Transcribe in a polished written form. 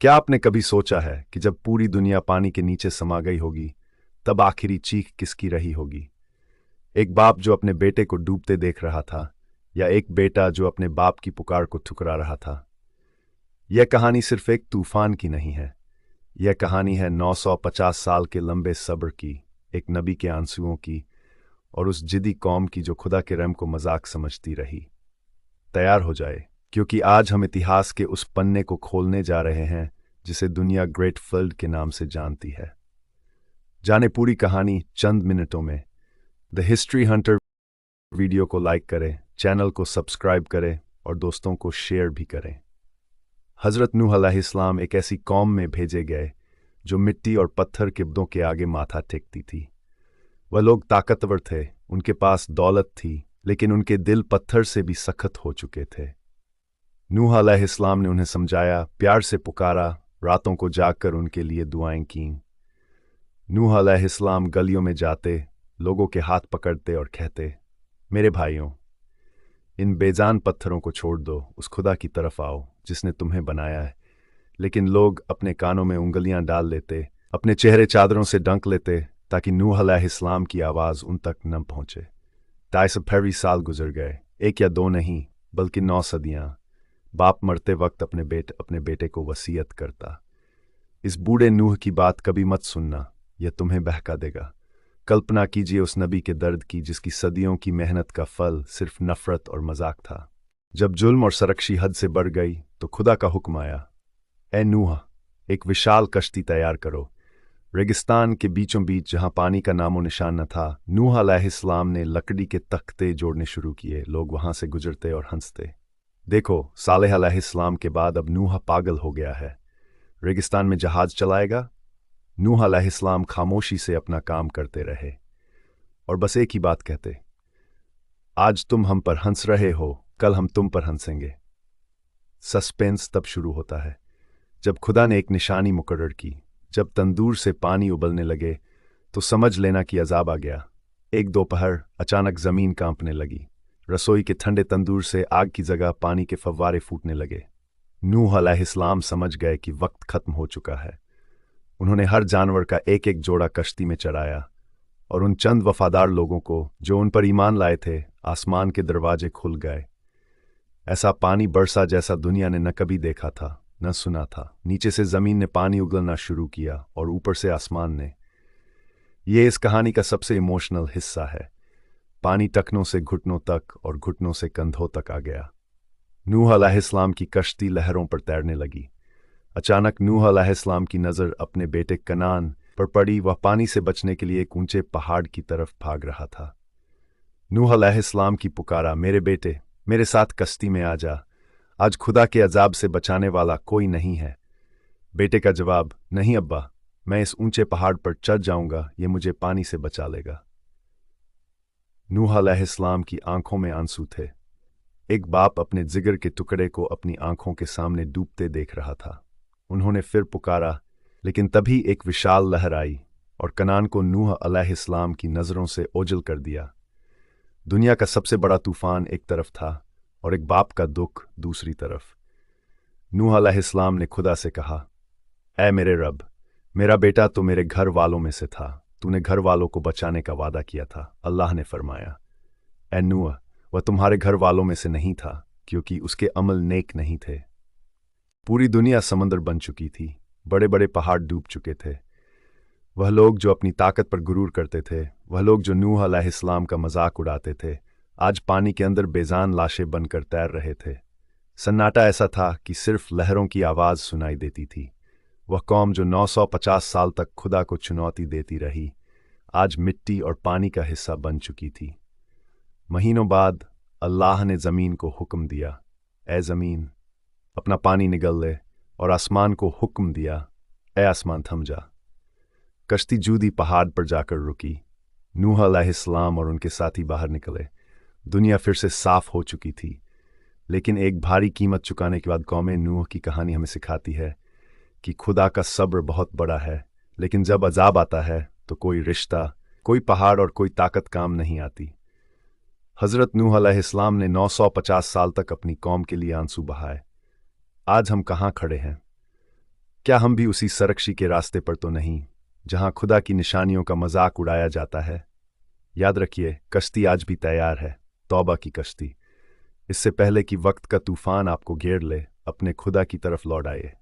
क्या आपने कभी सोचा है कि जब पूरी दुनिया पानी के नीचे समा गई होगी, तब आखिरी चीख किसकी रही होगी? एक बाप जो अपने बेटे को डूबते देख रहा था, या एक बेटा जो अपने बाप की पुकार को ठुकरा रहा था? यह कहानी सिर्फ एक तूफान की नहीं है। यह कहानी है 950 साल के लंबे सब्र की, एक नबी के आंसुओं की, और उस जिद्दी कौम की जो खुदा के रहम को मजाक समझती रही। तैयार हो जाए, क्योंकि आज हम इतिहास के उस पन्ने को खोलने जा रहे हैं जिसे दुनिया ग्रेट फ्लड के नाम से जानती है। जाने पूरी कहानी चंद मिनटों में। द हिस्ट्री हंटर वीडियो को लाइक करें, चैनल को सब्सक्राइब करें और दोस्तों को शेयर भी करें। हज़रत नूह अलैहिस्सलाम एक ऐसी कौम में भेजे गए जो मिट्टी और पत्थर के बुतों के आगे माथा टेकती थी। वह लोग ताकतवर थे, उनके पास दौलत थी, लेकिन उनके दिल पत्थर से भी सख्त हो चुके थे। नूह अलैहिस्सलाम ने उन्हें समझाया, प्यार से पुकारा, रातों को जागकर उनके लिए दुआएं कीं। नूह अलैहिस्सलाम गलियों में जाते, लोगों के हाथ पकड़ते और कहते, मेरे भाइयों, इन बेजान पत्थरों को छोड़ दो, उस खुदा की तरफ आओ जिसने तुम्हें बनाया है। लेकिन लोग अपने कानों में उंगलियां डाल लेते, अपने चेहरे चादरों से ढक लेते ताकि नूह अलैहिस्सलाम की आवाज़ उन तक न पहुंचे। 250 साल गुजर गए, एक या दो नहीं बल्कि 9 सदियां। बाप मरते वक्त अपने बेटे को वसीयत करता, इस बूढ़े नूह की बात कभी मत सुनना, यह तुम्हें बहका देगा। कल्पना कीजिए उस नबी के दर्द की जिसकी सदियों की मेहनत का फल सिर्फ नफरत और मजाक था। जब जुल्म और सरकशी हद से बढ़ गई तो खुदा का हुक्म आया, ए नूह, एक विशाल कश्ती तैयार करो। रेगिस्तान के बीचों बीच जहां पानी का नामो निशान न था, नूह अलैहिस्सलाम ने लकड़ी के तख्ते जोड़ने शुरू किए। लोग वहां से गुजरते और हंसते, देखो, सालेह अलैहिस्सलाम के बाद अब नूह पागल हो गया है, रेगिस्तान में जहाज चलाएगा। नूह अलैहिस्सलाम खामोशी से अपना काम करते रहे और बस एक ही बात कहते, आज तुम हम पर हंस रहे हो, कल हम तुम पर हंसेंगे। सस्पेंस तब शुरू होता है जब खुदा ने एक निशानी मुकर्रर की। जब तंदूर से पानी उबलने लगे तो समझ लेना कि अजाब आ गया। एक दोपहर अचानक जमीन कांपने लगी, रसोई के ठंडे तंदूर से आग की जगह पानी के फव्वारे फूटने लगे। नूह अलैहिस्सलाम समझ गए कि वक्त खत्म हो चुका है। उन्होंने हर जानवर का एक एक जोड़ा कश्ती में चढ़ाया और उन चंद वफादार लोगों को जो उन पर ईमान लाए थे, आसमान के दरवाजे खुल गए। ऐसा पानी बरसा जैसा दुनिया ने न कभी देखा था न सुना था। नीचे से जमीन ने पानी उगलना शुरू किया और ऊपर से आसमान ने। ये इस कहानी का सबसे इमोशनल हिस्सा है। पानी टखनों से घुटनों तक और घुटनों से कंधों तक आ गया। नूह अलैहिस्सलाम की कश्ती लहरों पर तैरने लगी। अचानक नूह अलैहिस्सलाम की नज़र अपने बेटे कनान पर पड़ी। वह पानी से बचने के लिए एक ऊंचे पहाड़ की तरफ भाग रहा था। नूह अलैहिस्सलाम की पुकारा, मेरे बेटे, मेरे साथ कश्ती में आ जा, आज खुदा के अजाब से बचाने वाला कोई नहीं है। बेटे का जवाब, नहीं अब्बा, मैं इस ऊंचे पहाड़ पर चढ़ जाऊंगा, ये मुझे पानी से बचा लेगा। नूह अलैहिस्सलाम की आंखों में आंसू थे। एक बाप अपने जिगर के टुकड़े को अपनी आंखों के सामने डूबते देख रहा था। उन्होंने फिर पुकारा, लेकिन तभी एक विशाल लहर आई और कनान को नूह अलैहिस्सलाम की नज़रों से ओझल कर दिया। दुनिया का सबसे बड़ा तूफान एक तरफ था और एक बाप का दुख दूसरी तरफ। नूह अलैहिस्सलाम ने खुदा से कहा, ऐ मेरे रब, मेरा बेटा तो मेरे घर वालों में से था, तूने घर वालों को बचाने का वादा किया था। अल्लाह ने फरमाया, ऐ नूह, वह तुम्हारे घर वालों में से नहीं था क्योंकि उसके अमल नेक नहीं थे। पूरी दुनिया समंदर बन चुकी थी, बड़े बड़े पहाड़ डूब चुके थे। वह लोग जो अपनी ताकत पर गुरूर करते थे, वह लोग जो नूह अलैहिस्सलाम का मजाक उड़ाते थे, आज पानी के अंदर बेजान लाशें बनकर तैर रहे थे। सन्नाटा ऐसा था कि सिर्फ लहरों की आवाज़ सुनाई देती थी। वह कौम जो 950 साल तक खुदा को चुनौती देती रही, आज मिट्टी और पानी का हिस्सा बन चुकी थी। महीनों बाद अल्लाह ने ज़मीन को हुक्म दिया, ए ज़मीन, अपना पानी निगल ले, और आसमान को हुक्म दिया, ए आसमान थम जा। कश्ती जूदी पहाड़ पर जाकर रुकी। नूह अलैहिस्सलाम और उनके साथी बाहर निकले। दुनिया फिर से साफ हो चुकी थी, लेकिन एक भारी कीमत चुकाने के बाद कौमे नूह की कहानी हमें सिखाती है कि खुदा का सब्र बहुत बड़ा है, लेकिन जब अजाब आता है तो कोई रिश्ता, कोई पहाड़ और कोई ताकत काम नहीं आती। हज़रत नूह अलैहिस्सलाम ने 950 साल तक अपनी कौम के लिए आंसू बहाए। आज हम कहाँ खड़े हैं? क्या हम भी उसी सरकशी के रास्ते पर तो नहीं जहां खुदा की निशानियों का मजाक उड़ाया जाता है? याद रखिए, कश्ती आज भी तैयार है, तौबा की कश्ती। इससे पहले कि वक्त का तूफान आपको घेर ले, अपने खुदा की तरफ लौट आइए।